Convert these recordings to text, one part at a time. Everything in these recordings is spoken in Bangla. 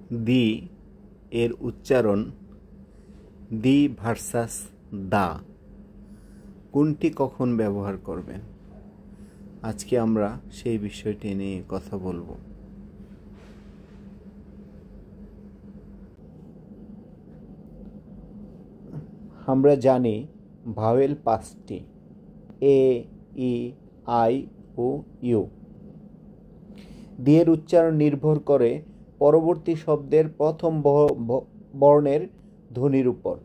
দি এর উচ্চারণ দি ভার্সাস দা কোনটি কখন ব্যবহার করবেন? আজকে আমরা সেই বিষয়টি নিয়ে কথা বলবো। আমরা জানি ভাওয়েল 5টি, এ, ই, আই ও ইউ। দি এর উচ্চারণ নির্ভর করে পরবর্তী শব্দের প্রথম বর্ণের ধ্বনির উপর।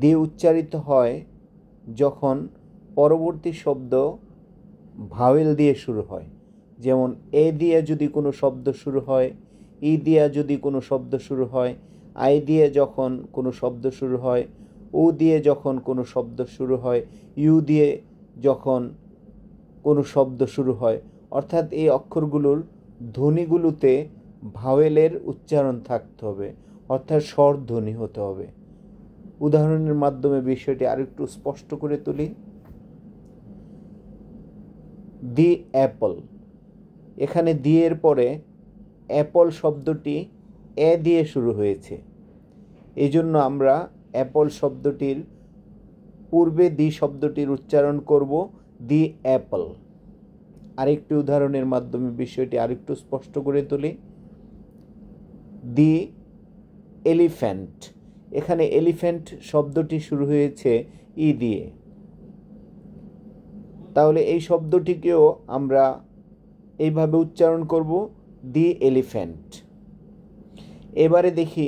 দি উচ্চারিত হয় যখন পরবর্তী শব্দ ভাওয়েল দিয়ে শুরু হয়। যেমন এ দিয়ে যদি কোনো শব্দ শুরু হয়, ই দিয়ে যদি কোনো শব্দ শুরু হয়, আই দিয়ে যখন কোনো শব্দ শুরু হয়, ও দিয়ে যখন কোনো শব্দ শুরু হয়, ইউ দিয়ে যখন কোনো শব্দ শুরু হয়, অর্থাৎ এই অক্ষরগুলোর ধ্বনিগুলোতে ভাওয়েলের উচ্চারণ থাকতে হবে, অর্থাৎ স্বরধ্বনি হতে হবে। উদাহরণের মাধ্যমে বিষয়টি আরেকটু স্পষ্ট করে তুলি। দি অ্যাপল, এখানে দি এর পরে অ্যাপল শব্দটি এ দিয়ে শুরু হয়েছে, এই জন্য আমরা অ্যাপল শব্দটির পূর্বে দি শব্দটির উচ্চারণ করব দি অ্যাপল। আরেকটি উদাহরণের মাধ্যমে বিষয়টি আরেকটু স্পষ্ট করে তুলি। দি এলিফ্যান্ট, এখানে এলিফ্যান্ট শব্দটি শুরু হয়েছে ই দিয়ে, তাহলে এই শব্দটিকেও আমরা এইভাবে উচ্চারণ করব দি এলিফ্যান্ট। এবারে দেখি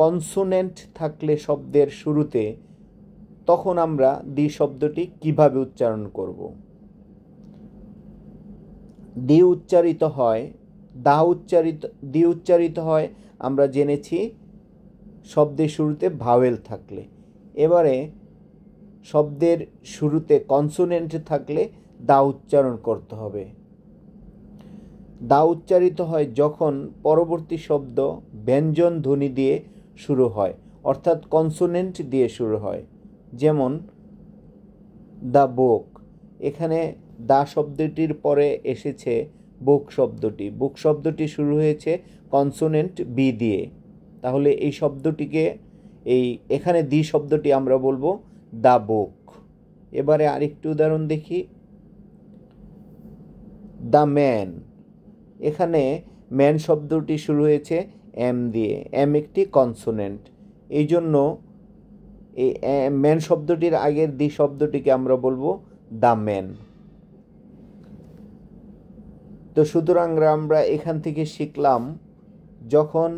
কনসোনেন্ট থাকলে শব্দের শুরুতে, তখন আমরা দি শব্দটি কিভাবে উচ্চারণ করব। দি উচ্চারিত হয়, দি উচ্চারিত হয় আমরা জেনেছি শব্দের শুরুতে ভাওয়েল থাকলে। এবারে শব্দের শুরুতে কনসোনেন্ট থাকলে দা উচ্চারণ করতে হবে। দা উচ্চারিত হয় যখন পরবর্তী শব্দ ব্যঞ্জন ধ্বনি দিয়ে শুরু হয়, অর্থাৎ কনসোনেন্ট দিয়ে শুরু হয়। যেমন দ্য বুক, এখানে দা শব্দটির পরে এসেছে বুক শব্দটি। বুক শব্দটি শুরু হয়েছে কনসোনেন্ট বি দিয়ে, তাহলে এই শব্দটিকে এখানে দি শব্দটি আমরা বলবো দ্য বুক। এবারে আরেকটি উদাহরণ দেখি। দ্য ম্যান, এখানে ম্যান শব্দটি শুরু হয়েছে এম দিয়ে, এম একটি কনসোনেন্ট, এই জন্য এই ম্যান শব্দটির আগের দি শব্দটিকে আমরা বলবো দ্য ম্যান। তো সুতরাং আমরা এখান থেকে শিখলাম, যখন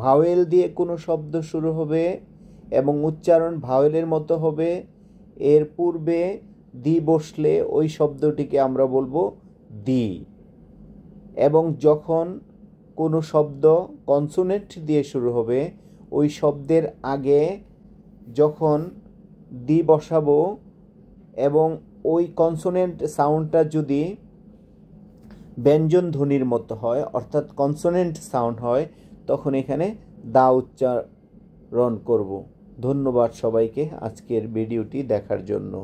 ভাওয়েল দিয়ে কোনো শব্দ শুরু হবে এবং উচ্চারণ ভাওয়েলের মতো হবে, এর পূর্বে দি বসলে ওই শব্দটিকে আমরা বলবো দি। এবং যখন কোনো শব্দ কনসোনেন্ট দিয়ে শুরু হবে, ওই শব্দের আগে যখন দি বসাবো এবং ওই কনসোনেন্ট সাউন্ডটা যদি ব্যঞ্জন ধ্বনির মতো হয়, অর্থাৎ কনসোনেন্ট সাউন্ড হয়, তখন এখানে দা উচ্চারণ করব। ধন্যবাদ সবাইকে আজকের ভিডিওটি দেখার জন্য।